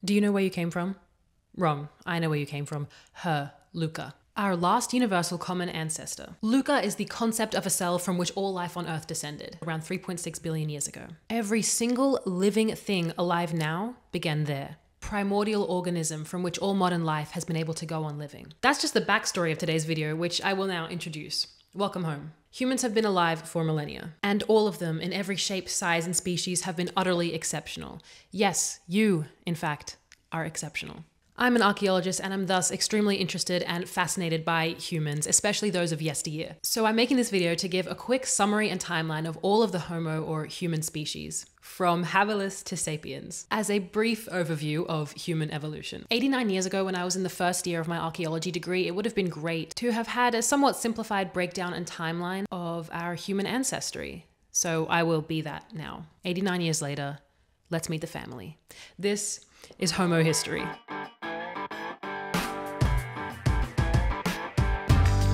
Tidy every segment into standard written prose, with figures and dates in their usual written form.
Do you know where you came from? Wrong. I know where you came from. Her, Luca. Our last universal common ancestor. Luca is the concept of a cell from which all life on Earth descended, around 3.6 billion years ago. Every single living thing alive now began there. Primordial organism from which all modern life has been able to go on living. That's just the backstory of today's video, which I will now introduce. Welcome home. Humans have been alive for millennia, and all of them in every shape, size, and species have been utterly exceptional. Yes, you, in fact, are exceptional. I'm an archaeologist and I'm thus extremely interested and fascinated by humans, especially those of yesteryear. So I'm making this video to give a quick summary and timeline of all of the Homo or human species, from habilis to sapiens, as a brief overview of human evolution. 89 years ago, when I was in the first year of my archaeology degree, it would have been great to have had a somewhat simplified breakdown and timeline of our human ancestry. So I will be that now. 89 years later, let's meet the family. This is Homo History.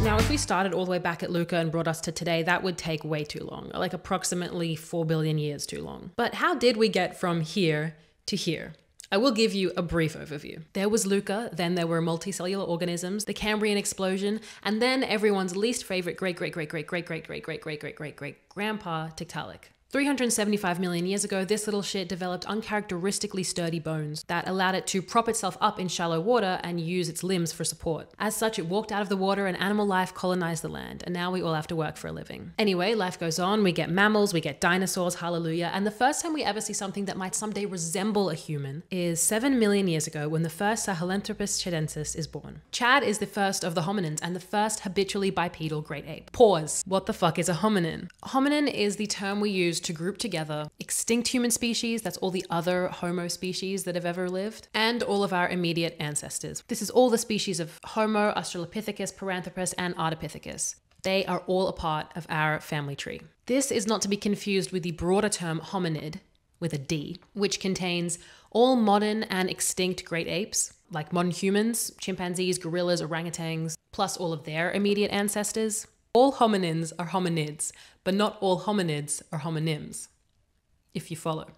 Now, if we started all the way back at Luca and brought us to today, that would take way too long, like approximately 4 billion years too long. But how did we get from here to here? I will give you a brief overview. There was Luca, then there were multicellular organisms, the Cambrian explosion, and then everyone's least favorite great-great-great-great-great-great-great-great-great-great-grandpa, Tiktaalik. 375 million years ago, this little shit developed uncharacteristically sturdy bones that allowed it to prop itself up in shallow water and use its limbs for support. As such, it walked out of the water and animal life colonized the land, and now we all have to work for a living. Anyway, life goes on, we get mammals, we get dinosaurs, hallelujah, and the first time we ever see something that might someday resemble a human is 7 million years ago when the first Sahelanthropus chadensis is born. Chad is the first of the hominins and the first habitually bipedal great ape. Pause. What the fuck is a hominin? Hominin is the term we use to group together extinct human species, that's all the other Homo species that have ever lived, and all of our immediate ancestors. This is all the species of Homo, Australopithecus, Paranthropus, and Ardipithecus. They are all a part of our family tree. This is not to be confused with the broader term hominid, with a D, which contains all modern and extinct great apes, like modern humans, chimpanzees, gorillas, orangutans, plus all of their immediate ancestors. All hominins are hominids, but not all hominids are homonyms, if you follow.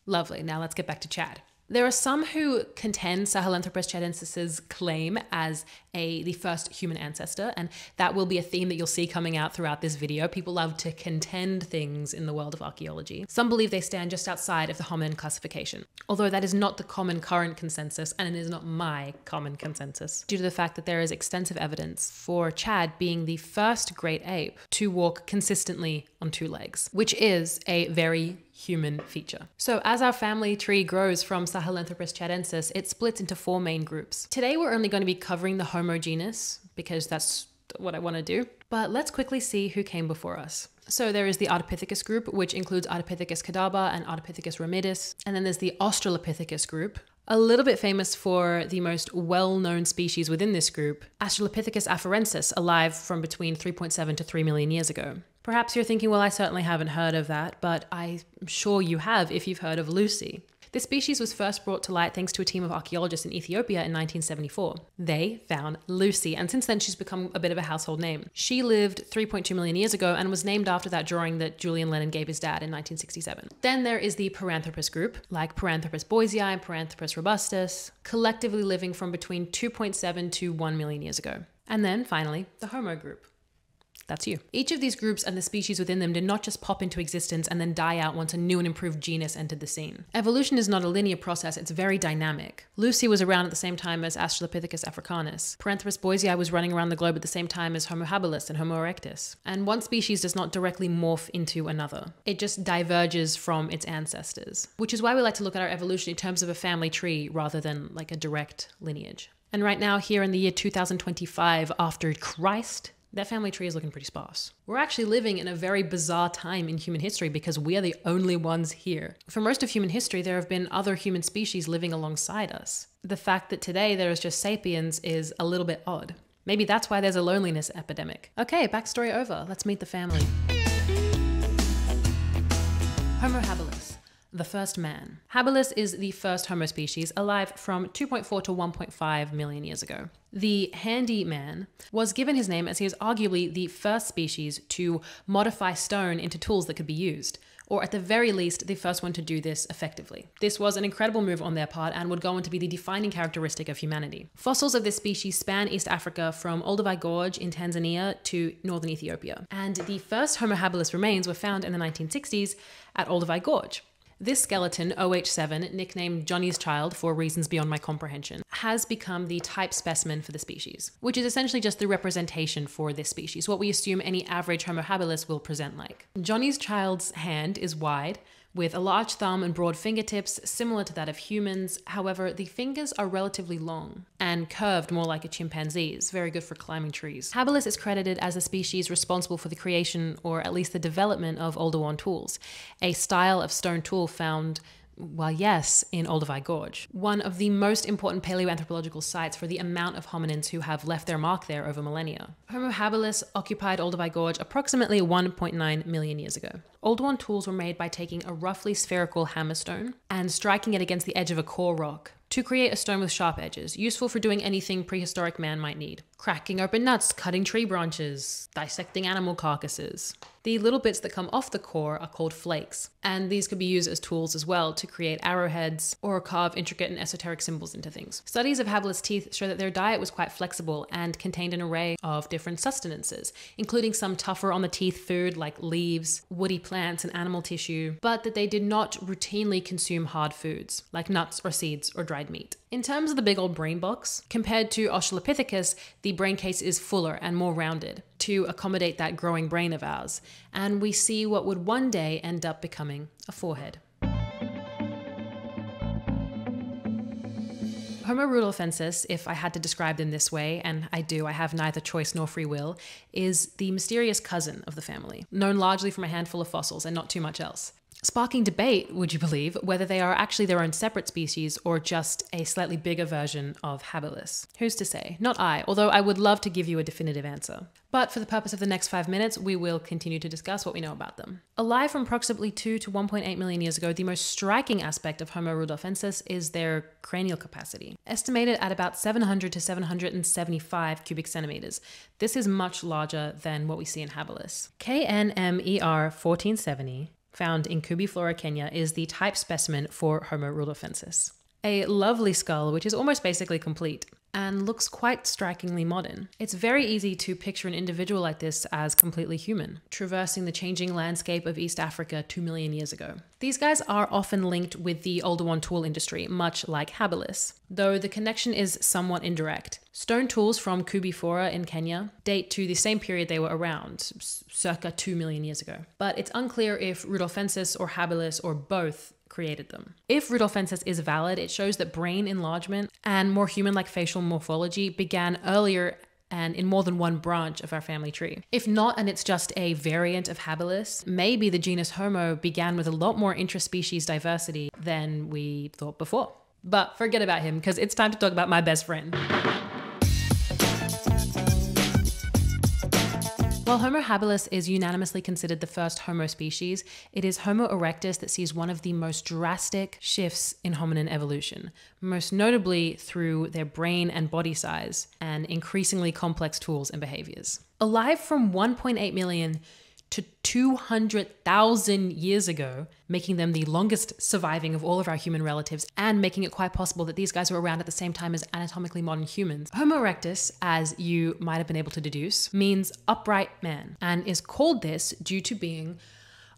Lovely, now let's get back to Chad. There are some who contend Sahelanthropus chadensis's claim as the first human ancestor, and that will be a theme that you'll see coming out throughout this video. People love to contend things in the world of archaeology. Some believe they stand just outside of the hominin classification, although that is not the common current consensus, and it is not my common consensus, due to the fact that there is extensive evidence for Chad being the first great ape to walk consistently on 2 legs, which is a very human feature. So as our family tree grows from Sahelanthropus chadensis, it splits into 4 main groups. Today we're only going to be covering the Homo genus because that's what I want to do. But let's quickly see who came before us. So there is the Ardipithecus group, which includes Ardipithecus cadabra and Ardipithecus ramidus. And then there's the Australopithecus group, a little bit famous for the most well-known species within this group, Australopithecus afarensis, alive from between 3.7 to 3 million years ago. Perhaps you're thinking, well, I certainly haven't heard of that, but I'm sure you have if you've heard of Lucy. This species was first brought to light thanks to a team of archaeologists in Ethiopia in 1974. They found Lucy, and since then she's become a bit of a household name. She lived 3.2 million years ago and was named after that drawing that Julian Lennon gave his dad in 1967. Then there is the Paranthropus group, like Paranthropus boisei and Paranthropus robustus, collectively living from between 2.7 to 1 million years ago. And then finally, the Homo group. That's you. Each of these groups and the species within them did not just pop into existence and then die out once a new and improved genus entered the scene. Evolution is not a linear process, it's very dynamic. Lucy was around at the same time as Australopithecus africanus. Paranthropus boisei was running around the globe at the same time as Homo habilis and Homo erectus. And one species does not directly morph into another. It just diverges from its ancestors, which is why we like to look at our evolution in terms of a family tree rather than like a direct lineage. And right now, here in the year 2025 after Christ, that family tree is looking pretty sparse. We're actually living in a very bizarre time in human history because we are the only ones here. For most of human history, there have been other human species living alongside us. The fact that today there is just sapiens is a little bit odd. Maybe that's why there's a loneliness epidemic. Okay, backstory over. Let's meet the family. Homo habilis. The first man. Habilis is the first Homo species alive from 2.4 to 1.5 million years ago. The handy man was given his name as he is arguably the first species to modify stone into tools that could be used, or at the very least, the first one to do this effectively. This was an incredible move on their part and would go on to be the defining characteristic of humanity. Fossils of this species span East Africa from Olduvai Gorge in Tanzania to northern Ethiopia. And the first Homo habilis remains were found in the 1960s at Olduvai Gorge. This skeleton, OH7, nicknamed Johnny's Child for reasons beyond my comprehension, has become the type specimen for the species, which is essentially just the representation for this species, what we assume any average Homo habilis will present like. Johnny's Child's hand is wide, with a large thumb and broad fingertips similar to that of humans. However, the fingers are relatively long and curved more like a chimpanzee's, very good for climbing trees. Habilis is credited as the species responsible for the creation, or at least the development, of Oldowan tools, a style of stone tool found, well, yes, in Olduvai Gorge, one of the most important paleoanthropological sites for the amount of hominins who have left their mark there over millennia. Homo habilis occupied Olduvai Gorge approximately 1.9 million years ago. Oldowan tools were made by taking a roughly spherical hammerstone and striking it against the edge of a core rock to create a stone with sharp edges, useful for doing anything prehistoric man might need. Cracking open nuts, cutting tree branches, dissecting animal carcasses. The little bits that come off the core are called flakes, and these could be used as tools as well to create arrowheads or carve intricate and esoteric symbols into things. Studies of habilis teeth show that their diet was quite flexible and contained an array of different sustenances, including some tougher on the teeth food like leaves, woody plants, and animal tissue, but that they did not routinely consume hard foods like nuts or seeds or dried meat. In terms of the big old brain box, compared to Australopithecus, the brain case is fuller and more rounded to accommodate that growing brain of ours, and we see what would one day end up becoming a forehead. Homo rudolfensis, if I had to describe them this way, and I do, I have neither choice nor free will, is the mysterious cousin of the family, known largely from a handful of fossils and not too much else. Sparking debate, would you believe, whether they are actually their own separate species or just a slightly bigger version of habilis. Who's to say? Not I, although I would love to give you a definitive answer. But for the purpose of the next 5 minutes, we will continue to discuss what we know about them. Alive from approximately 2 to 1.8 million years ago, the most striking aspect of Homo rudolfensis is their cranial capacity, estimated at about 700 to 775 cubic centimeters. This is much larger than what we see in habilis. KNMER 1470, found in Kubi Flora, Kenya, is the type specimen for Homo rudolfensis. A lovely skull, which is almost basically complete and looks quite strikingly modern. It's very easy to picture an individual like this as completely human, traversing the changing landscape of East Africa 2 million years ago. These guys are often linked with the Oldowan tool industry, much like habilis, though the connection is somewhat indirect. Stone tools from Kubi Flora in Kenya date to the same period they were around, circa 2 million years ago. But it's unclear if rudolfensis or habilis or both created them. If rudolfensis is valid, it shows that brain enlargement and more human-like facial morphology began earlier and in more than one branch of our family tree. If not, and it's just a variant of habilis, maybe the genus Homo began with a lot more intraspecies diversity than we thought before. But forget about him, because it's time to talk about my best friend. While Homo habilis is unanimously considered the first Homo species, it is Homo erectus that sees one of the most drastic shifts in hominin evolution, most notably through their brain and body size and increasingly complex tools and behaviors. Alive from 1.8 million to 200,000 years ago, making them the longest surviving of all of our human relatives and making it quite possible that these guys were around at the same time as anatomically modern humans. Homo erectus, as you might have been able to deduce, means upright man and is called this due to being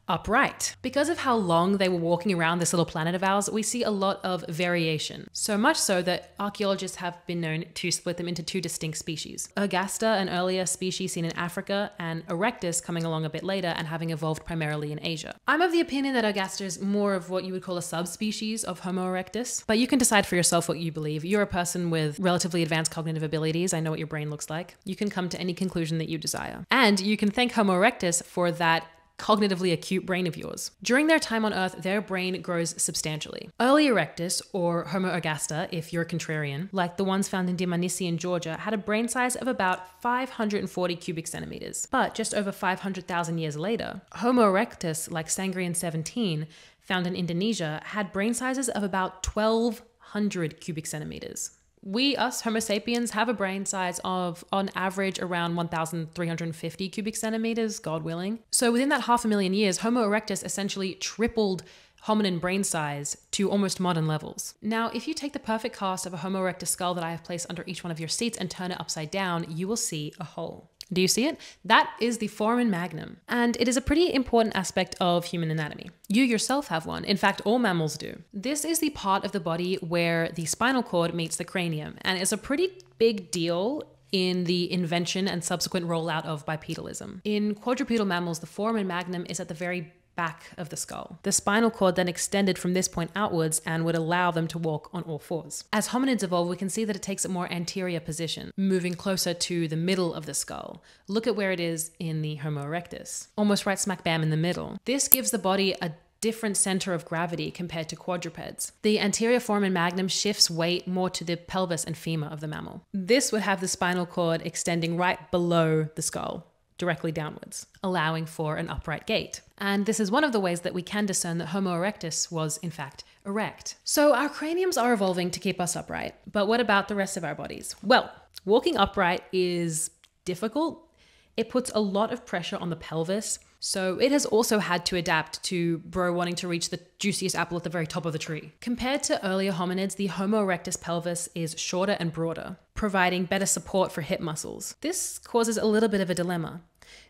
upright. Because of how long they were walking around this little planet of ours, we see a lot of variation. So much so that archaeologists have been known to split them into 2 distinct species. Ergaster, an earlier species seen in Africa, and Erectus coming along a bit later and having evolved primarily in Asia. I'm of the opinion that Ergaster is more of what you would call a subspecies of Homo erectus, but you can decide for yourself what you believe. You're a person with relatively advanced cognitive abilities. I know what your brain looks like. You can come to any conclusion that you desire. And you can thank Homo erectus for that cognitively acute brain of yours. During their time on Earth, their brain grows substantially. Early erectus, or Homo ergaster, if you're a contrarian, like the ones found in Dmanisi in Georgia, had a brain size of about 540 cubic centimeters. But just over 500,000 years later, Homo erectus, like Sangrian 17, found in Indonesia, had brain sizes of about 1,200 cubic centimeters. We, us Homo sapiens, have a brain size of, on average, around 1,350 cubic centimeters, God willing. So within that 500,000 years, Homo erectus essentially tripled hominin brain size to almost modern levels. Now, if you take the perfect cast of a Homo erectus skull that I have placed under each one of your seats and turn it upside down, you will see a hole. Do you see it? That is the foramen magnum, and it is a pretty important aspect of human anatomy. You yourself have one. In fact, all mammals do. This is the part of the body where the spinal cord meets the cranium, and it's a pretty big deal in the invention and subsequent rollout of bipedalism. In quadrupedal mammals, the foramen magnum is at the very back of the skull. The spinal cord then extended from this point outwards and would allow them to walk on all fours. As hominids evolve, we can see that it takes a more anterior position, moving closer to the middle of the skull. Look at where it is in the Homo erectus, almost right smack bam in the middle. This gives the body a different center of gravity compared to quadrupeds. The anterior foramen magnum shifts weight more to the pelvis and femur of the mammal. This would have the spinal cord extending right below the skull, directly downwards, allowing for an upright gait. And this is one of the ways that we can discern that Homo erectus was, in fact, erect. So our craniums are evolving to keep us upright. But what about the rest of our bodies? Well, walking upright is difficult. It puts a lot of pressure on the pelvis. So it has also had to adapt to bro wanting to reach the juiciest apple at the very top of the tree. Compared to earlier hominids, the Homo erectus pelvis is shorter and broader, providing better support for hip muscles. This causes a little bit of a dilemma.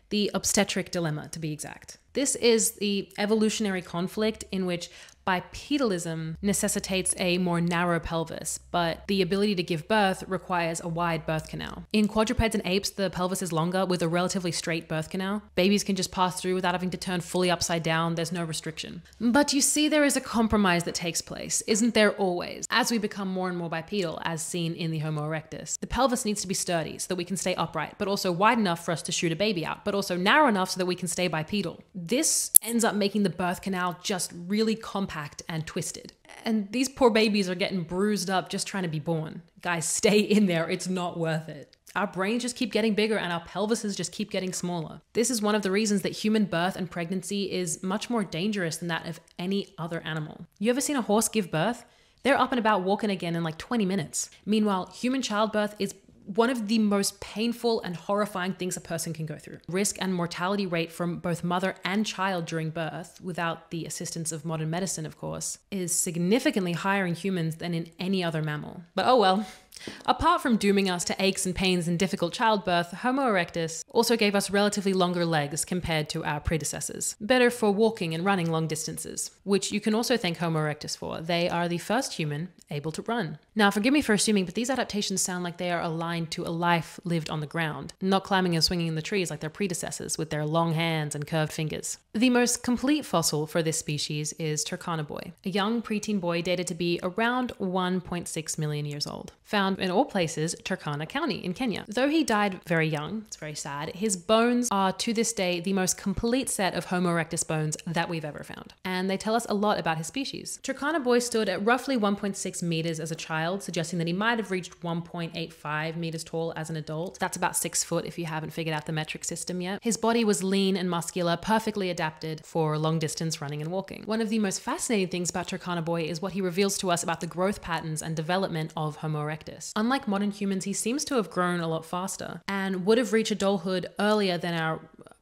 The obstetric dilemma, to be exact. This is the evolutionary conflict in which bipedalism necessitates a more narrow pelvis, but the ability to give birth requires a wide birth canal. In quadrupeds and apes, the pelvis is longer with a relatively straight birth canal. Babies can just pass through without having to turn fully upside down. There's no restriction. But you see, there is a compromise that takes place, isn't there always? As we become more and more bipedal, as seen in the Homo erectus, the pelvis needs to be sturdy so that we can stay upright, but also wide enough for us to shoot a baby out, but also narrow enough so that we can stay bipedal. This ends up making the birth canal just really compact and twisted. And these poor babies are getting bruised up just trying to be born. Guys, stay in there. It's not worth it. Our brains just keep getting bigger and our pelvises just keep getting smaller. This is one of the reasons that human birth and pregnancy is much more dangerous than that of any other animal. You ever seen a horse give birth? They're up and about walking again in like 20 minutes. Meanwhile, human childbirth is one of the most painful and horrifying things a person can go through. Risk and mortality rate from both mother and child during birth, without the assistance of modern medicine, of course, is significantly higher in humans than in any other mammal. But oh well. Apart from dooming us to aches and pains and difficult childbirth, Homo erectus also gave us relatively longer legs compared to our predecessors. Better for walking and running long distances, which you can also thank Homo erectus for. They are the first human able to run. Now, forgive me for assuming, but these adaptations sound like they are aligned to a life lived on the ground, not climbing and swinging in the trees like their predecessors with their long hands and curved fingers. The most complete fossil for this species is Turkana boy, a young preteen boy dated to be around 1.6 million years old. Found in all places, Turkana County in Kenya. Though he died very young, it's very sad, his bones are to this day the most complete set of Homo erectus bones that we've ever found. And they tell us a lot about his species. Turkana boy stood at roughly 1.6 meters as a child, suggesting that he might have reached 1.85 meters tall as an adult. That's about 6 foot if you haven't figured out the metric system yet. His body was lean and muscular, perfectly adapted for long distance running and walking. One of the most fascinating things about Turkana boy is what he reveals to us about the growth patterns and development of Homo erectus. Unlike modern humans, he seems to have grown a lot faster and would have reached adulthood earlier than our,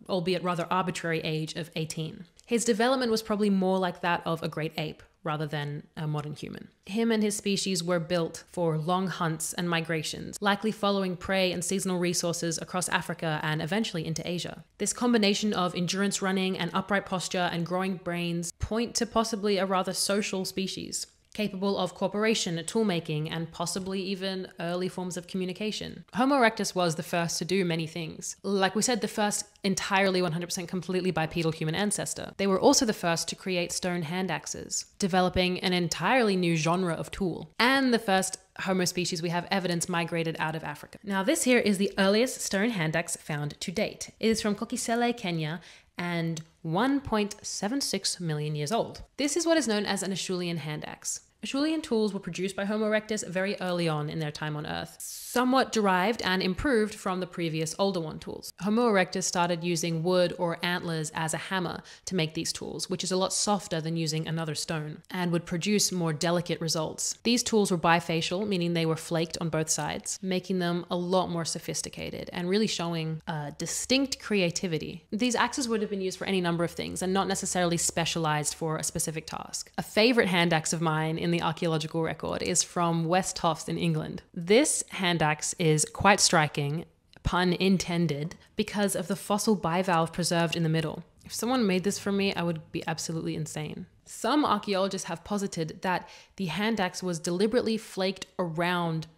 albeit rather arbitrary, age of 18. His development was probably more like that of a great ape rather than a modern human. Him and his species were built for long hunts and migrations, likely following prey and seasonal resources across Africa and eventually into Asia. This combination of endurance running and upright posture and growing brains point to possibly a rather social species, capable of cooperation, tool-making, and possibly even early forms of communication. Homo erectus was the first to do many things. Like we said, the first entirely 100% completely bipedal human ancestor. They were also the first to create stone hand axes, developing an entirely new genre of tool, and the first Homo species we have evidence migrated out of Africa. Now this here is the earliest stone hand axe found to date. It is from Kokisele, Kenya, and 1.76 million years old. This is what is known as an Acheulean hand axe. Acheulean tools were produced by Homo erectus very early on in their time on Earth, somewhat derived and improved from the previous older one tools. Homo erectus started using wood or antlers as a hammer to make these tools, which is a lot softer than using another stone, and would produce more delicate results. These tools were bifacial, meaning they were flaked on both sides, making them a lot more sophisticated and really showing distinct creativity. These axes would have been used for any number of things and not necessarily specialized for a specific task. A favorite hand axe of mine in the archaeological record is from West Tofts in England. This hand axe is quite striking, pun intended, because of the fossil bivalve preserved in the middle. If someone made this for me, I would be absolutely insane. Some archaeologists have posited that the hand axe was deliberately flaked around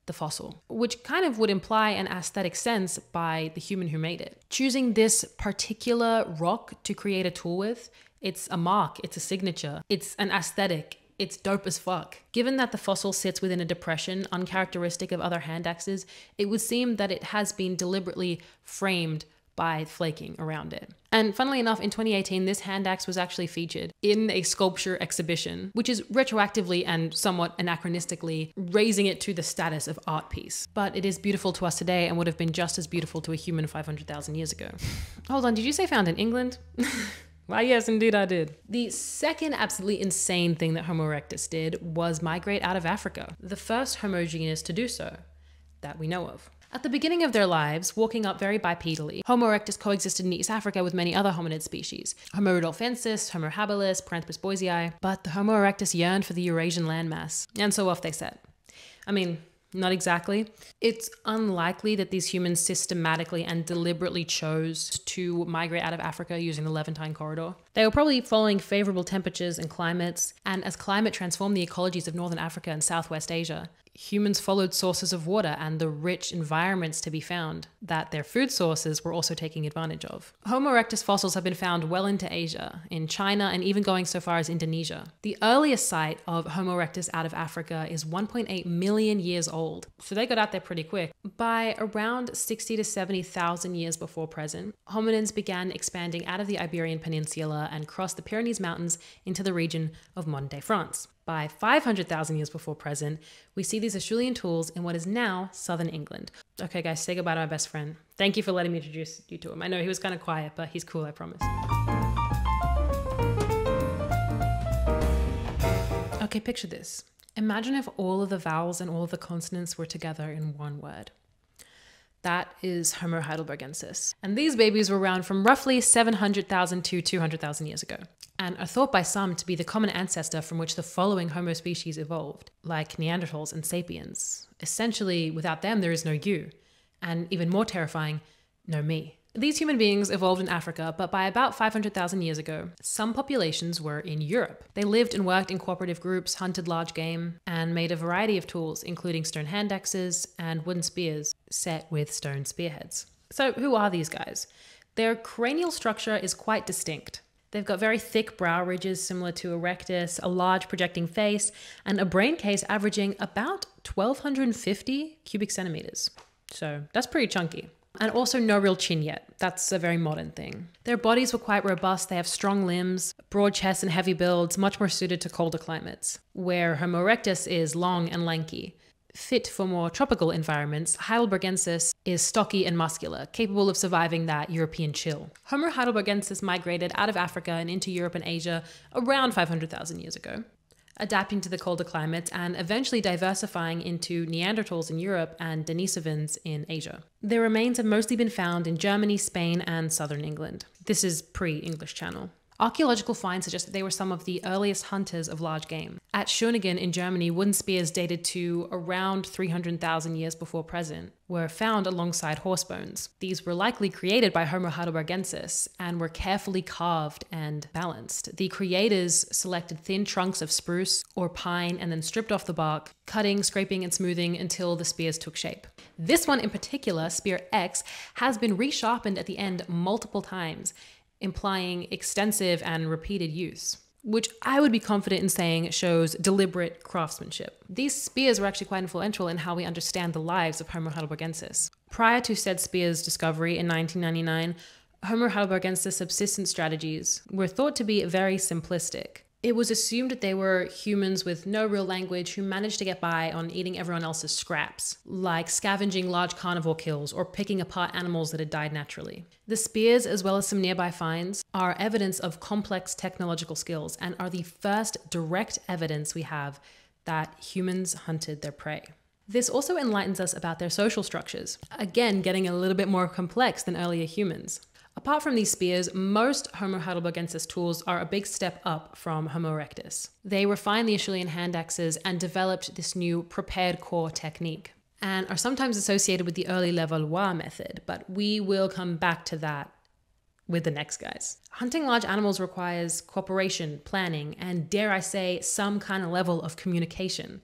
the fossil, which kind of would imply an aesthetic sense by the human who made it. Choosing this particular rock to create a tool with, it's a mark, it's a signature, it's an aesthetic. It's dope as fuck. Given that the fossil sits within a depression uncharacteristic of other hand axes, it would seem that it has been deliberately framed by flaking around it. And funnily enough, in 2018, this hand axe was actually featured in a sculpture exhibition, which is retroactively and somewhat anachronistically raising it to the status of art piece. But it is beautiful to us today and would have been just as beautiful to a human 500,000 years ago. Hold on, did you say found in England? Why, yes, indeed I did. The second absolutely insane thing that Homo erectus did was migrate out of Africa, the first Homo genus to do so, that we know of. At the beginning of their lives, walking up very bipedally, Homo erectus coexisted in East Africa with many other hominid species, Homo rudolfensis, Homo habilis, Paranthropus boisei, but the Homo erectus yearned for the Eurasian landmass, and so off they set. I mean, not exactly. It's unlikely that these humans systematically and deliberately chose to migrate out of Africa using the Levantine corridor. They were probably following favorable temperatures and climates, and as climate transformed the ecologies of Northern Africa and Southwest Asia, humans followed sources of water and the rich environments to be found that their food sources were also taking advantage of. Homo erectus fossils have been found well into Asia, in China, and even going so far as Indonesia. The earliest site of Homo erectus out of Africa is 1.8 million years old, so they got out there pretty quick. By around 60 to 70,000 years before present, hominins began expanding out of the Iberian Peninsula and crossed the Pyrenees Mountains into the region of modern-day France. By 500,000 years before present, we see these Acheulean tools in what is now southern England. Okay guys, say goodbye to my best friend. Thank you for letting me introduce you to him. I know he was kind of quiet, but he's cool, I promise. Okay, picture this. Imagine if all of the vowels and all of the consonants were together in one word. That is Homo heidelbergensis. And these babies were around from roughly 700,000 to 200,000 years ago, and are thought by some to be the common ancestor from which the following Homo species evolved, like Neanderthals and sapiens. Essentially, without them, there is no you, and even more terrifying, no me. These human beings evolved in Africa, but by about 500,000 years ago, some populations were in Europe. They lived and worked in cooperative groups, hunted large game, and made a variety of tools, including stone hand axes and wooden spears set with stone spearheads. So who are these guys? Their cranial structure is quite distinct. They've got very thick brow ridges similar to erectus, a large projecting face, and a brain case averaging about 1,250 cubic centimeters. So that's pretty chunky. And also no real chin yet. That's a very modern thing. Their bodies were quite robust. They have strong limbs, broad chests and heavy builds, much more suited to colder climates, where Homo erectus is long and lanky. Fit for more tropical environments, heidelbergensis is stocky and muscular, capable of surviving that European chill. Homo heidelbergensis migrated out of Africa and into Europe and Asia around 500,000 years ago, adapting to the colder climates and eventually diversifying into Neanderthals in Europe and Denisovans in Asia. Their remains have mostly been found in Germany, Spain, and southern England. This is pre-English Channel. Archaeological finds suggest that they were some of the earliest hunters of large game. At Schöningen in Germany, wooden spears dated to around 300,000 years before present were found alongside horse bones. These were likely created by Homo heidelbergensis and were carefully carved and balanced. The creators selected thin trunks of spruce or pine and then stripped off the bark, cutting, scraping, and smoothing until the spears took shape. This one in particular, Spear X, has been resharpened at the end multiple times, implying extensive and repeated use, which I would be confident in saying shows deliberate craftsmanship. These spears were actually quite influential in how we understand the lives of Homo heidelbergensis. Prior to said spear's discovery in 1999, Homo heidelbergensis subsistence strategies were thought to be very simplistic. It was assumed that they were humans with no real language who managed to get by on eating everyone else's scraps, like scavenging large carnivore kills or picking apart animals that had died naturally. The spears, as well as some nearby finds, are evidence of complex technological skills and are the first direct evidence we have that humans hunted their prey. This also enlightens us about their social structures, again getting a little bit more complex than earlier humans. Apart from these spears, most Homo heidelbergensis tools are a big step up from Homo erectus. They refined the Acheulean hand axes and developed this new prepared core technique, and are sometimes associated with the early Levallois method, but we will come back to that with the next guys. Hunting large animals requires cooperation, planning, and dare I say, some kind of level of communication,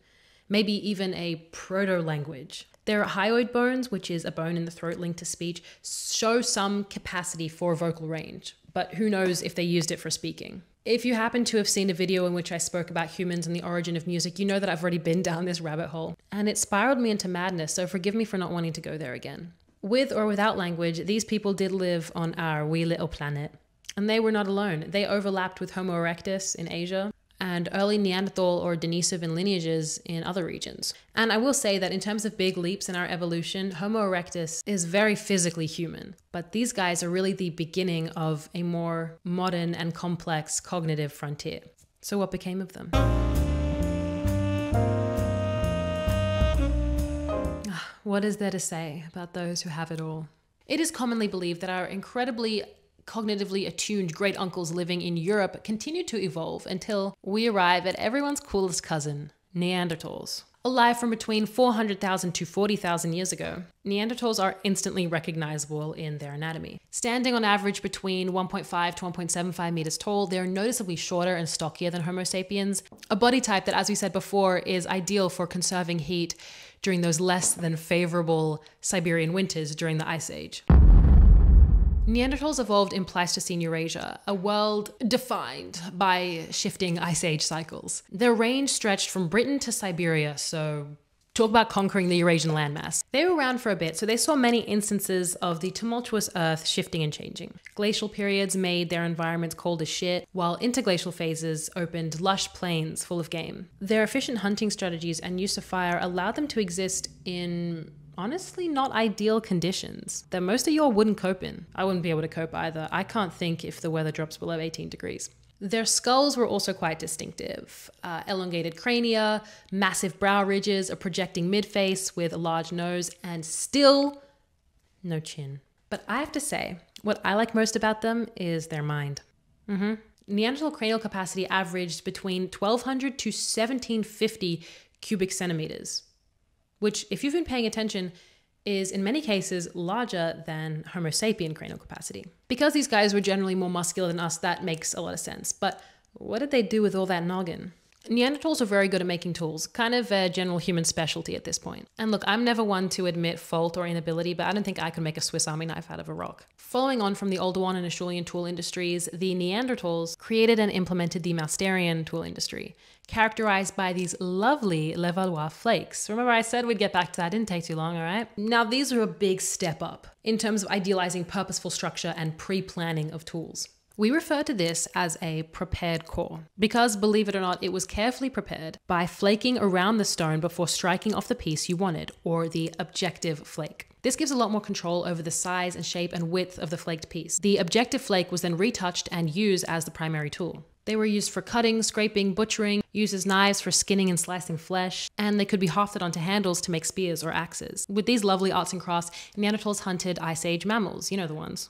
maybe even a proto-language. Their hyoid bones, which is a bone in the throat linked to speech, show some capacity for vocal range, but who knows if they used it for speaking. If you happen to have seen a video in which I spoke about humans and the origin of music, you know that I've already been down this rabbit hole, and it spiraled me into madness, so forgive me for not wanting to go there again. With or without language, these people did live on our wee little planet, and they were not alone. They overlapped with Homo erectus in Asia, and early Neanderthal or Denisovan lineages in other regions. And I will say that in terms of big leaps in our evolution, Homo erectus is very physically human, but these guys are really the beginning of a more modern and complex cognitive frontier. So what became of them? What is there to say about those who have it all? It is commonly believed that our incredibly cognitively attuned great uncles living in Europe continue to evolve until we arrive at everyone's coolest cousin, Neanderthals. Alive from between 400,000 to 40,000 years ago, Neanderthals are instantly recognizable in their anatomy. Standing on average between 1.5 to 1.75 meters tall, they're noticeably shorter and stockier than Homo sapiens, a body type that, as we said before, is ideal for conserving heat during those less than favorable Siberian winters during the Ice Age. Neanderthals evolved in Pleistocene Eurasia, a world defined by shifting Ice Age cycles. Their range stretched from Britain to Siberia, so talk about conquering the Eurasian landmass. They were around for a bit, so they saw many instances of the tumultuous Earth shifting and changing. Glacial periods made their environments cold as shit, while interglacial phases opened lush plains full of game. Their efficient hunting strategies and use of fire allowed them to exist in honestly not ideal conditions that most of y'all wouldn't cope in. I wouldn't be able to cope either. I can't think if the weather drops below 18 degrees. Their skulls were also quite distinctive. Elongated crania, massive brow ridges, a projecting midface with a large nose, and still no chin. But I have to say, what I like most about them is their mind. Neanderthal cranial capacity averaged between 1,200 to 1,750 cubic centimeters, which, if you've been paying attention, is in many cases larger than Homo sapien cranial capacity. Because these guys were generally more muscular than us, that makes a lot of sense. But what did they do with all that noggin? Neanderthals are very good at making tools, kind of a general human specialty at this point. And look, I'm never one to admit fault or inability, but I don't think I could make a Swiss Army knife out of a rock. Following on from the Oldowan and Acheulean tool industries, the Neanderthals created and implemented the Mousterian tool industry, characterized by these lovely Levallois flakes. Remember I said we'd get back to that, didn't take too long, all right? Now these are a big step up in terms of idealizing purposeful structure and pre-planning of tools. We refer to this as a prepared core because, believe it or not, it was carefully prepared by flaking around the stone before striking off the piece you wanted, or the objective flake. This gives a lot more control over the size and shape and width of the flaked piece. The objective flake was then retouched and used as the primary tool. They were used for cutting, scraping, butchering, used as knives for skinning and slicing flesh, and they could be hafted onto handles to make spears or axes. With these lovely arts and crafts, Neanderthals hunted Ice Age mammals, you know the ones.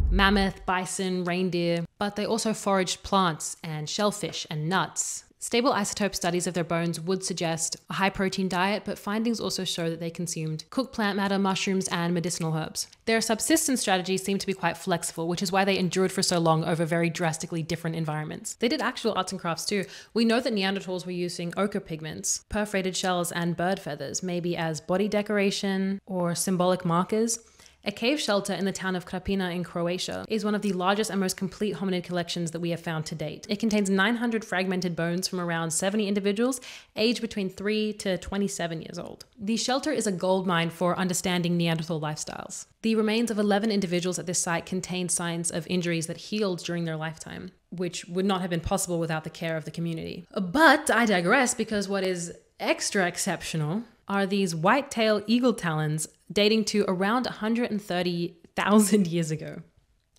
Mammoth, bison, reindeer, but they also foraged plants and shellfish and nuts. Stable isotope studies of their bones would suggest a high protein diet, but findings also show that they consumed cooked plant matter, mushrooms, and medicinal herbs. Their subsistence strategies seem to be quite flexible, which is why they endured for so long over very drastically different environments. They did actual arts and crafts too. We know that Neanderthals were using ochre pigments, perforated shells, and bird feathers, maybe as body decoration or symbolic markers. A cave shelter in the town of Krapina in Croatia is one of the largest and most complete hominid collections that we have found to date. It contains 900 fragmented bones from around 70 individuals, aged between 3 to 27 years old. The shelter is a goldmine for understanding Neanderthal lifestyles. The remains of 11 individuals at this site contain signs of injuries that healed during their lifetime, which would not have been possible without the care of the community. But I digress, because what is extra exceptional are these white-tailed eagle talons dating to around 130,000 years ago.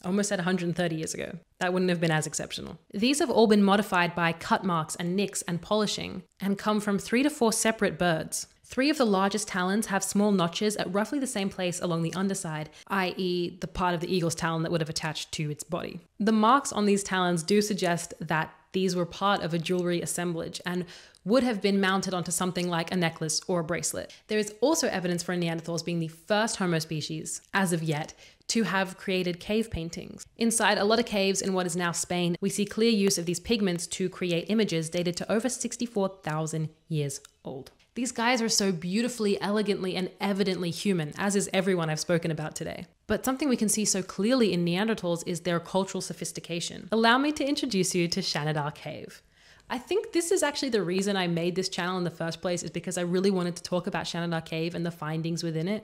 Almost at 130 years ago. That wouldn't have been as exceptional. These have all been modified by cut marks and nicks and polishing, and come from 3 to 4 separate birds. 3 of the largest talons have small notches at roughly the same place along the underside, i.e. the part of the eagle's talon that would have attached to its body. The marks on these talons do suggest that these were part of a jewelry assemblage and would have been mounted onto something like a necklace or a bracelet. There is also evidence for Neanderthals being the first Homo species, as of yet, to have created cave paintings. Inside a lot of caves in what is now Spain, we see clear use of these pigments to create images dated to over 64,000 years old. These guys are so beautifully, elegantly, and evidently human, as is everyone I've spoken about today. But something we can see so clearly in Neanderthals is their cultural sophistication. Allow me to introduce you to Shanidar Cave. I think this is actually the reason I made this channel in the first place, is because I really wanted to talk about Shanidar Cave and the findings within it.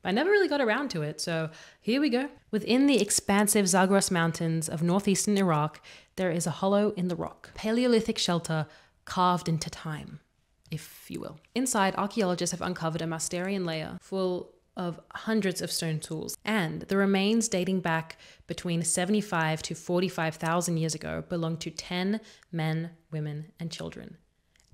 But I never really got around to it, so here we go. Within the expansive Zagros Mountains of northeastern Iraq, there is a hollow in the rock, Paleolithic shelter carved into time, if you will. Inside, archaeologists have uncovered a Masterian layer full of hundreds of stone tools, and the remains dating back between 75 to 45,000 years ago belong to 10 men, women, and children.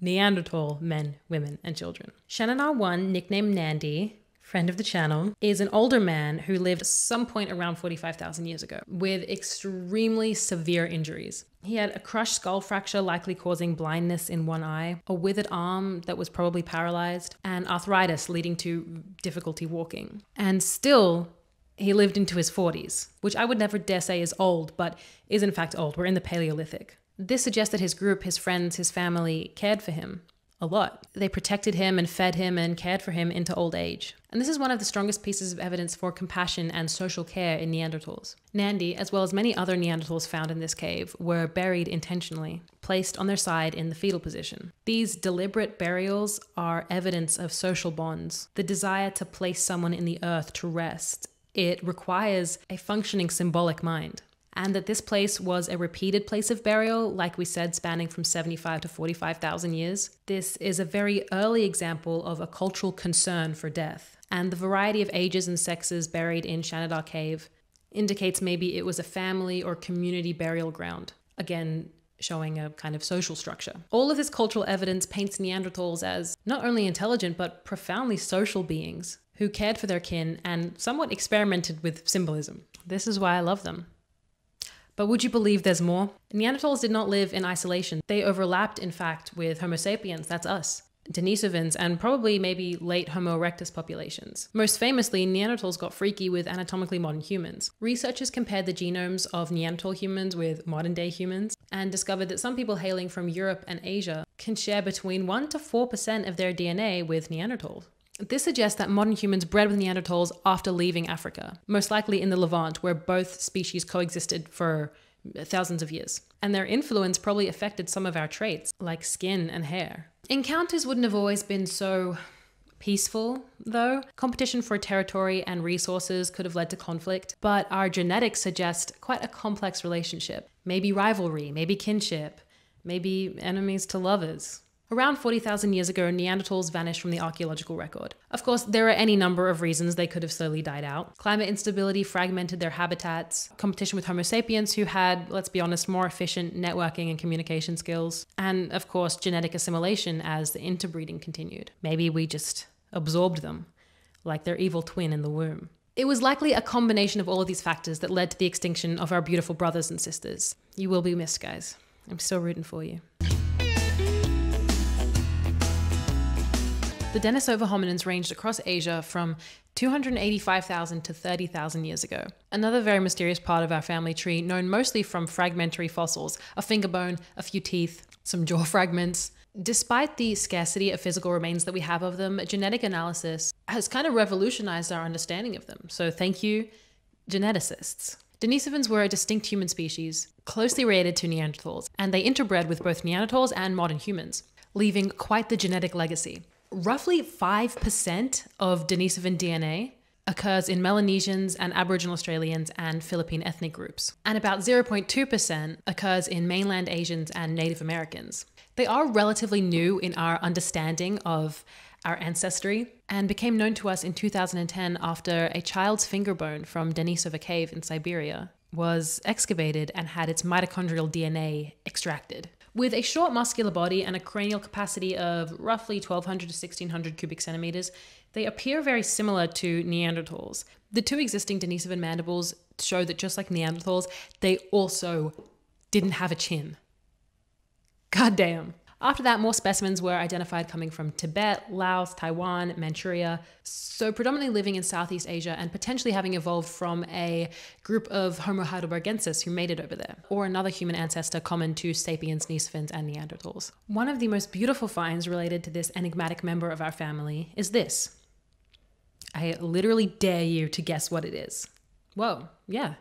Neanderthal men, women, and children. Shanidar 1, nicknamed Nandi, friend of the channel, is an older man who lived some point around 45,000 years ago with extremely severe injuries. He had a crushed skull fracture, likely causing blindness in one eye, a withered arm that was probably paralyzed, and arthritis leading to difficulty walking. And still, he lived into his 40s, which I would never dare say is old, but is in fact old. We're in the Paleolithic. This suggests that his group, his friends, his family cared for him a lot. They protected him and fed him and cared for him into old age. And this is one of the strongest pieces of evidence for compassion and social care in Neanderthals. Nandi, as well as many other Neanderthals found in this cave, were buried intentionally, placed on their side in the fetal position. These deliberate burials are evidence of social bonds, the desire to place someone in the earth to rest. It requires a functioning symbolic mind. And that this place was a repeated place of burial, like we said, spanning from 75 to 45,000 years. This is a very early example of a cultural concern for death. And the variety of ages and sexes buried in Shanidar Cave indicates maybe it was a family or community burial ground. Again, showing a kind of social structure. All of this cultural evidence paints Neanderthals as not only intelligent, but profoundly social beings who cared for their kin and somewhat experimented with symbolism. This is why I love them. But would you believe there's more? Neanderthals did not live in isolation. They overlapped, in fact, with Homo sapiens, that's us, Denisovans, and probably maybe late Homo erectus populations. Most famously, Neanderthals got freaky with anatomically modern humans. Researchers compared the genomes of Neanderthal humans with modern-day humans and discovered that some people hailing from Europe and Asia can share between 1 to 4% of their DNA with Neanderthals. This suggests that modern humans bred with Neanderthals after leaving Africa, most likely in the Levant, where both species coexisted for thousands of years. And their influence probably affected some of our traits, like skin and hair. Encounters wouldn't have always been so peaceful, though. Competition for territory and resources could have led to conflict, but our genetics suggest quite a complex relationship. Maybe rivalry, maybe kinship, maybe enemies to lovers. Around 40,000 years ago, Neanderthals vanished from the archaeological record. Of course, there are any number of reasons they could have slowly died out. Climate instability fragmented their habitats, competition with Homo sapiens, who had, let's be honest, more efficient networking and communication skills, and of course, genetic assimilation as the interbreeding continued. Maybe we just absorbed them, like their evil twin in the womb. It was likely a combination of all of these factors that led to the extinction of our beautiful brothers and sisters. You will be missed, guys. I'm still rooting for you. The Denisova hominins ranged across Asia from 285,000 to 30,000 years ago. Another very mysterious part of our family tree, known mostly from fragmentary fossils, a finger bone, a few teeth, some jaw fragments. Despite the scarcity of physical remains that we have of them, genetic analysis has kind of revolutionized our understanding of them. So thank you, geneticists. Denisovans were a distinct human species, closely related to Neanderthals, and they interbred with both Neanderthals and modern humans, leaving quite the genetic legacy. Roughly 5% of Denisovan DNA occurs in Melanesians and Aboriginal Australians and Philippine ethnic groups, and about 0.2% occurs in mainland Asians and Native Americans. They are relatively new in our understanding of our ancestry and became known to us in 2010 after a child's finger bone from Denisova cave in Siberia was excavated and had its mitochondrial DNA extracted. With a short muscular body and a cranial capacity of roughly 1,200 to 1,600 cubic centimeters, they appear very similar to Neanderthals. The two existing Denisovan mandibles show that just like Neanderthals, they also didn't have a chin. Goddamn. After that, more specimens were identified coming from Tibet, Laos, Taiwan, Manchuria, so predominantly living in Southeast Asia and potentially having evolved from a group of Homo heidelbergensis who made it over there, or another human ancestor common to sapiens, Denisovans, and Neanderthals. One of the most beautiful finds related to this enigmatic member of our family is this. I literally dare you to guess what it is. Whoa, yeah.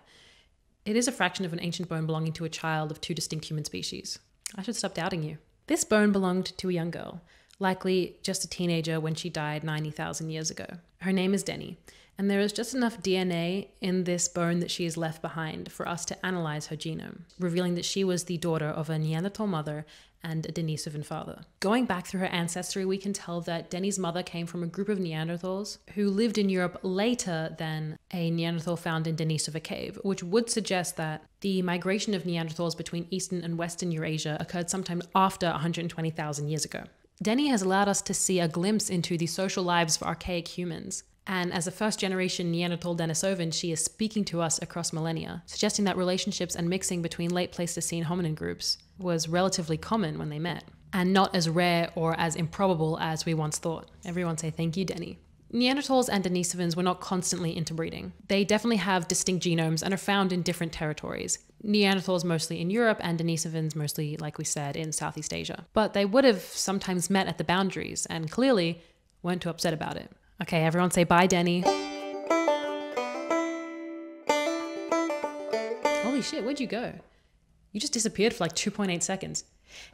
It is a fraction of an ancient bone belonging to a child of two distinct human species. I should stop doubting you. This bone belonged to a young girl, likely just a teenager when she died 90,000 years ago. Her name is Denny, and there is just enough DNA in this bone that she has left behind for us to analyze her genome, revealing that she was the daughter of a Neanderthal mother and a Denisovan father. Going back through her ancestry, we can tell that Denny's mother came from a group of Neanderthals who lived in Europe later than a Neanderthal found in Denisova cave, which would suggest that the migration of Neanderthals between Eastern and Western Eurasia occurred sometime after 120,000 years ago. Denny has allowed us to see a glimpse into the social lives of archaic humans. And as a first-generation Neanderthal Denisovan, she is speaking to us across millennia, suggesting that relationships and mixing between late Pleistocene hominin groups was relatively common when they met, and not as rare or as improbable as we once thought. Everyone say thank you, Denny. Neanderthals and Denisovans were not constantly interbreeding. They definitely have distinct genomes and are found in different territories. Neanderthals mostly in Europe and Denisovans mostly, like we said, in Southeast Asia. But they would have sometimes met at the boundaries and clearly weren't too upset about it. Okay, everyone say bye, Denny. Holy shit, where'd you go? You just disappeared for like 2.8 seconds.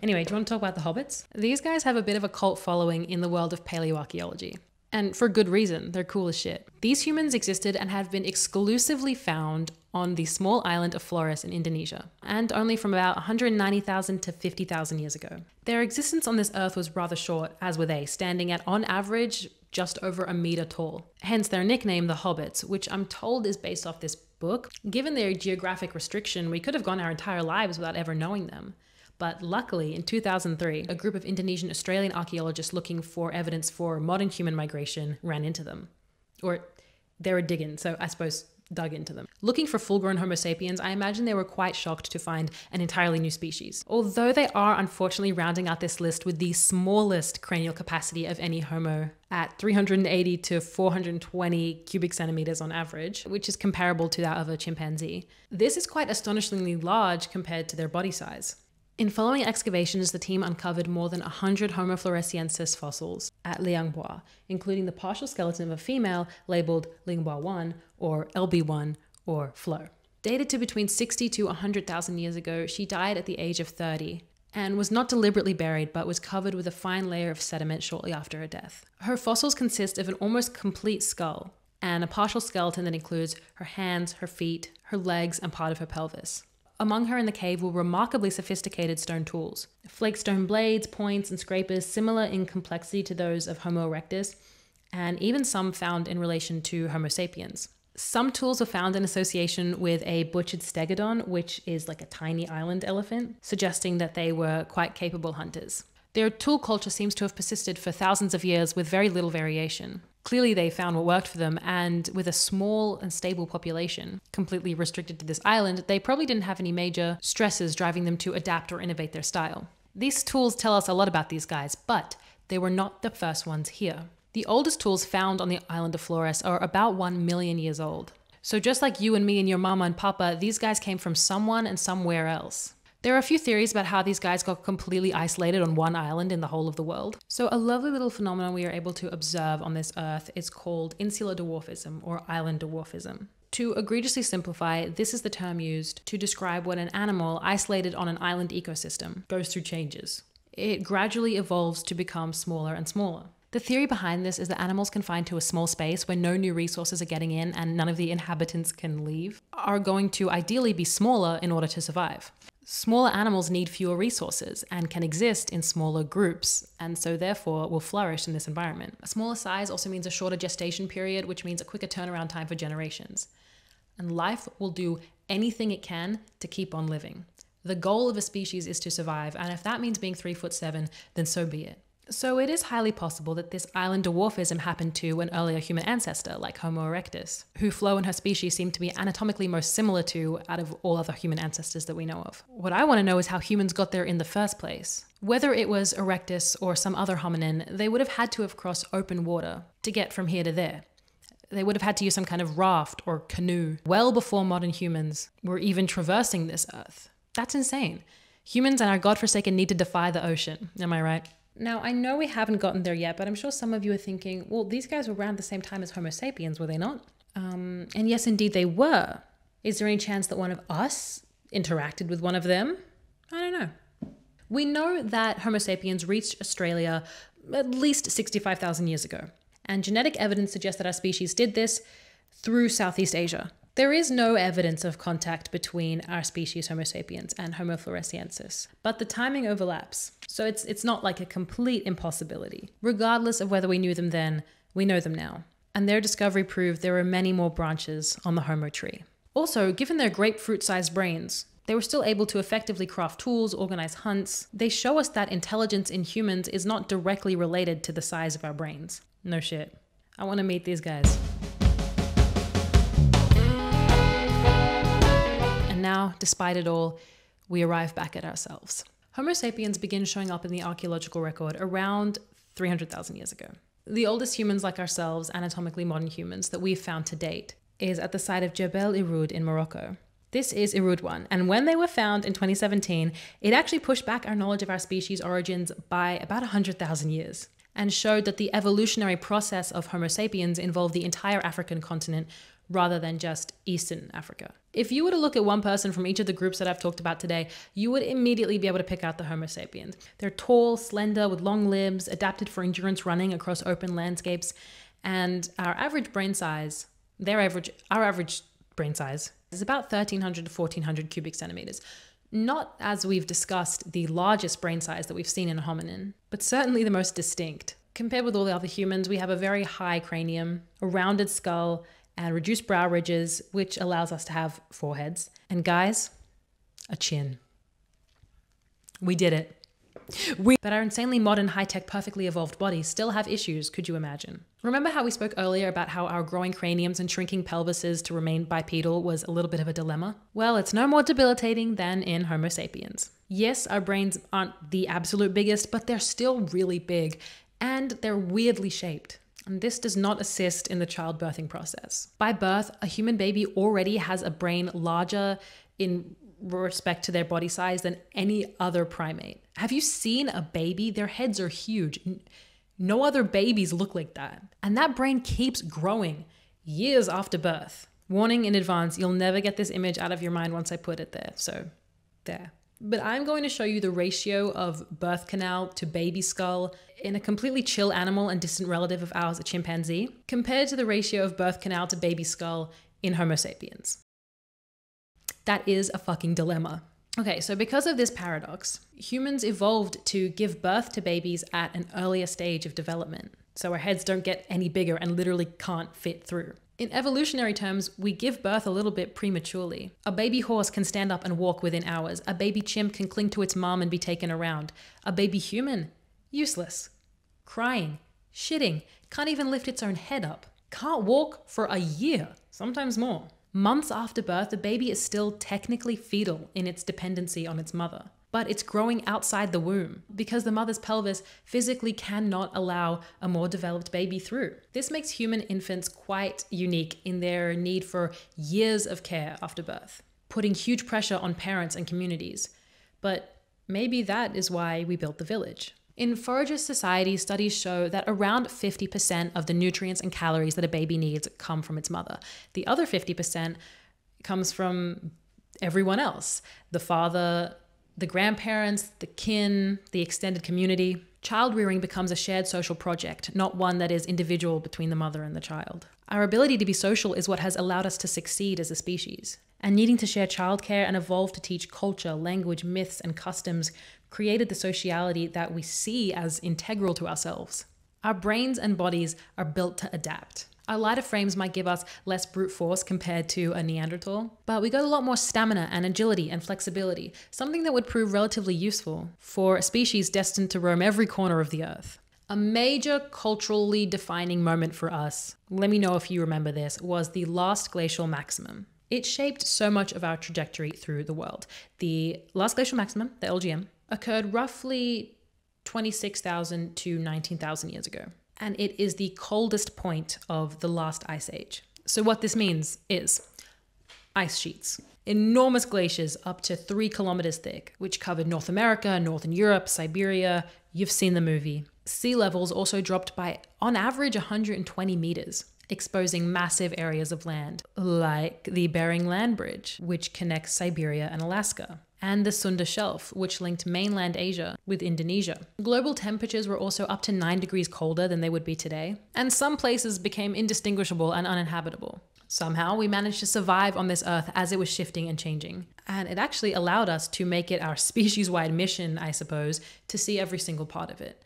Anyway, do you want to talk about the hobbits? These guys have a bit of a cult following in the world of paleoarchaeology. And for good reason, they're cool as shit. These humans existed and have been exclusively found on the small island of Flores in Indonesia, and only from about 190,000 to 50,000 years ago. Their existence on this earth was rather short, as were they, standing at, on average, just over a meter tall. Hence their nickname, the Hobbits, which I'm told is based off this book. Given their geographic restriction, we could have gone our entire lives without ever knowing them. But luckily, in 2003, a group of Indonesian Australian archaeologists looking for evidence for modern human migration ran into them. Or they were digging, so I suppose dug into them. Looking for full-grown Homo sapiens, I imagine they were quite shocked to find an entirely new species. Although they are unfortunately rounding out this list with the smallest cranial capacity of any Homo at 380 to 420 cubic centimeters on average, which is comparable to that of a chimpanzee. This is quite astonishingly large compared to their body size. In following excavations, the team uncovered more than 100 Homo floresiensis fossils at Liangboa, including the partial skeleton of a female labeled Lingboa 1 or LB1 or Flo. Dated to between 60 to 100,000 years ago, she died at the age of 30 and was not deliberately buried but was covered with a fine layer of sediment shortly after her death. Her fossils consist of an almost complete skull and a partial skeleton that includes her hands, her feet, her legs, and part of her pelvis. Among her in the cave were remarkably sophisticated stone tools. Flake stone blades, points, and scrapers similar in complexity to those of Homo erectus, and even some found in relation to Homo sapiens. Some tools were found in association with a butchered stegodon, which is like a tiny island elephant, suggesting that they were quite capable hunters. Their tool culture seems to have persisted for thousands of years with very little variation. Clearly they found what worked for them, and with a small and stable population, completely restricted to this island, they probably didn't have any major stresses driving them to adapt or innovate their style. These tools tell us a lot about these guys, but they were not the first ones here. The oldest tools found on the island of Flores are about 1 million years old. So just like you and me and your mama and papa, these guys came from someone and somewhere else. There are a few theories about how these guys got completely isolated on one island in the whole of the world. So a lovely little phenomenon we are able to observe on this earth is called insular dwarfism or island dwarfism. To egregiously simplify, this is the term used to describe when an animal isolated on an island ecosystem goes through changes. It gradually evolves to become smaller and smaller. The theory behind this is that animals confined to a small space where no new resources are getting in and none of the inhabitants can leave are going to ideally be smaller in order to survive. Smaller animals need fewer resources and can exist in smaller groups, and so therefore will flourish in this environment. A smaller size also means a shorter gestation period, which means a quicker turnaround time for generations. And life will do anything it can to keep on living. The goal of a species is to survive, and if that means being 3'7", then so be it. So it is highly possible that this island dwarfism happened to an earlier human ancestor like Homo erectus, who Flo and her species seem to be anatomically most similar to out of all other human ancestors that we know of. What I want to know is how humans got there in the first place. Whether it was erectus or some other hominin, they would have had to have crossed open water to get from here to there. They would have had to use some kind of raft or canoe well before modern humans were even traversing this earth. That's insane. Humans and our godforsaken need to defy the ocean. Am I right? Now, I know we haven't gotten there yet, but I'm sure some of you are thinking, well, these guys were around the same time as Homo sapiens, were they not? And yes, indeed they were. Is there any chance that one of us interacted with one of them? I don't know. We know that Homo sapiens reached Australia at least 65,000 years ago, and genetic evidence suggests that our species did this through Southeast Asia. There is no evidence of contact between our species Homo sapiens and Homo floresiensis, but the timing overlaps. So it's not like a complete impossibility. Regardless of whether we knew them then, we know them now. And their discovery proved there are many more branches on the Homo tree. Also, given their grapefruit-sized brains, they were still able to effectively craft tools, organize hunts. They show us that intelligence in humans is not directly related to the size of our brains. No shit. I want to meet these guys. Now, despite it all, we arrive back at ourselves. Homo sapiens begin showing up in the archaeological record around 300,000 years ago. The oldest humans like ourselves, anatomically modern humans, that we've found to date is at the site of Jebel Irhoud in Morocco. This is Irhoud 1, and when they were found in 2017, it actually pushed back our knowledge of our species' origins by about 100,000 years and showed that the evolutionary process of Homo sapiens involved the entire African continent rather than just Eastern Africa. If you were to look at one person from each of the groups that I've talked about today, you would immediately be able to pick out the Homo sapiens. They're tall, slender, with long limbs, adapted for endurance running across open landscapes, and our average brain size, our average brain size is about 1,300 to 1,400 cubic centimeters. Not, as we've discussed, the largest brain size that we've seen in a hominin, but certainly the most distinct. Compared with all the other humans, we have a very high cranium, a rounded skull, and reduced brow ridges, which allows us to have foreheads. And guys, a chin. We did it. But our insanely modern, high-tech, perfectly evolved bodies still have issues, could you imagine? Remember how we spoke earlier about how our growing craniums and shrinking pelvises to remain bipedal was a little bit of a dilemma? Well, it's no more debilitating than in Homo sapiens. Yes, our brains aren't the absolute biggest, but they're still really big, and they're weirdly shaped. And this does not assist in the childbirthing process. By birth, a human baby already has a brain larger in respect to their body size than any other primate. Have you seen a baby? Their heads are huge. No other babies look like that. And that brain keeps growing years after birth. Warning in advance, you'll never get this image out of your mind once I put it there. So there. But I'm going to show you the ratio of birth canal to baby skull in a completely chill animal and distant relative of ours, a chimpanzee, compared to the ratio of birth canal to baby skull in Homo sapiens. That is a fucking dilemma. Okay, so because of this paradox, humans evolved to give birth to babies at an earlier stage of development, so our heads don't get any bigger and literally can't fit through. In evolutionary terms, we give birth a little bit prematurely. A baby horse can stand up and walk within hours. A baby chimp can cling to its mom and be taken around. A baby human, useless. Crying, shitting, can't even lift its own head up. Can't walk for a year, sometimes more. Months after birth, the baby is still technically fetal in its dependency on its mother. But it's growing outside the womb because the mother's pelvis physically cannot allow a more developed baby through. This makes human infants quite unique in their need for years of care after birth, putting huge pressure on parents and communities. But maybe that is why we built the village. In forager societies, studies show that around 50% of the nutrients and calories that a baby needs come from its mother. The other 50% comes from everyone else. The father, the grandparents, the kin, the extended community. Child rearing becomes a shared social project, not one that is individual between the mother and the child. Our ability to be social is what has allowed us to succeed as a species. And needing to share childcare and evolve to teach culture, language, myths, and customs created the sociality that we see as integral to ourselves. Our brains and bodies are built to adapt. Our lighter frames might give us less brute force compared to a Neanderthal, but we got a lot more stamina and agility and flexibility, something that would prove relatively useful for a species destined to roam every corner of the earth. A major culturally defining moment for us, let me know if you remember this, was the last glacial maximum. It shaped so much of our trajectory through the world. The last glacial maximum, the LGM, occurred roughly 26,000 to 19,000 years ago. And it is the coldest point of the last ice age. So what this means is ice sheets. Enormous glaciers up to 3 kilometers thick, which covered North America, Northern Europe, Siberia. You've seen the movie. Sea levels also dropped by, on average, 120 meters, exposing massive areas of land, like the Bering Land Bridge, which connects Siberia and Alaska, and the Sunda Shelf, which linked mainland Asia with Indonesia. Global temperatures were also up to 9 degrees colder than they would be today, and some places became indistinguishable and uninhabitable. Somehow, we managed to survive on this earth as it was shifting and changing. And it actually allowed us to make it our species-wide mission, I suppose, to see every single part of it,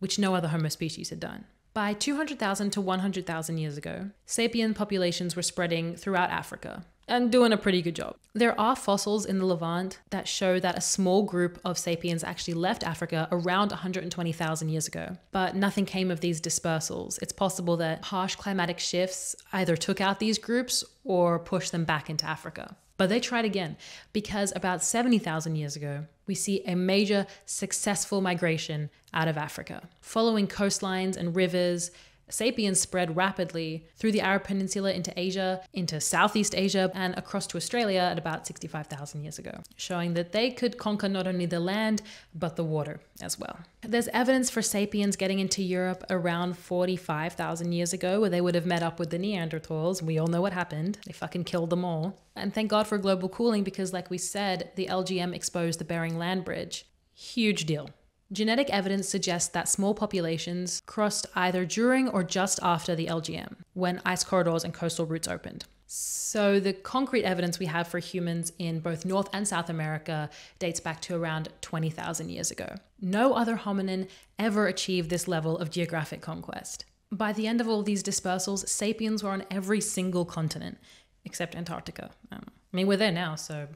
which no other Homo species had done. By 200,000 to 100,000 years ago, sapien populations were spreading throughout Africa and doing a pretty good job. There are fossils in the Levant that show that a small group of sapiens actually left Africa around 120,000 years ago, but nothing came of these dispersals. It's possible that harsh climatic shifts either took out these groups or pushed them back into Africa. But they tried again, because about 70,000 years ago, we see a major successful migration out of Africa. Following coastlines and rivers, sapiens spread rapidly through the Arab Peninsula into Asia, into Southeast Asia, and across to Australia at about 65,000 years ago, showing that they could conquer not only the land, but the water as well. There's evidence for sapiens getting into Europe around 45,000 years ago, where they would have met up with the Neanderthals. We all know what happened. They fucking killed them all. And thank God for global cooling, because like we said, the LGM exposed the Bering Land Bridge. Huge deal. Genetic evidence suggests that small populations crossed either during or just after the LGM, when ice corridors and coastal routes opened. So the concrete evidence we have for humans in both North and South America dates back to around 20,000 years ago. No other hominin ever achieved this level of geographic conquest. By the end of all these dispersals, sapiens were on every single continent, except Antarctica. I mean, we're there now, so...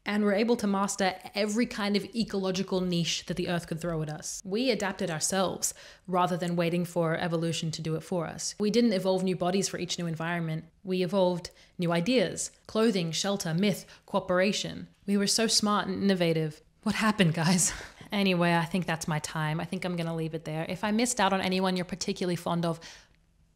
And we're able to master every kind of ecological niche that the earth could throw at us. We adapted ourselves rather than waiting for evolution to do it for us. We didn't evolve new bodies for each new environment. We evolved new ideas, clothing, shelter, myth, cooperation. We were so smart and innovative. What happened, guys? Anyway, I think that's my time. I think I'm gonna leave it there. If I missed out on anyone you're particularly fond of,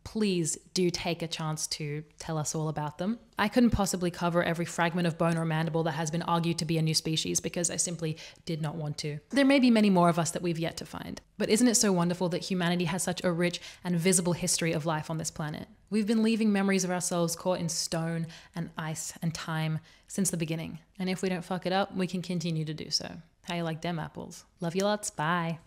please do take a chance to tell us all about them. I couldn't possibly cover every fragment of bone or mandible that has been argued to be a new species because I simply did not want to. There may be many more of us that we've yet to find. But isn't it so wonderful that humanity has such a rich and visible history of life on this planet? We've been leaving memories of ourselves caught in stone and ice and time since the beginning. And if we don't fuck it up, we can continue to do so. How you like them apples? Love you lots. Bye.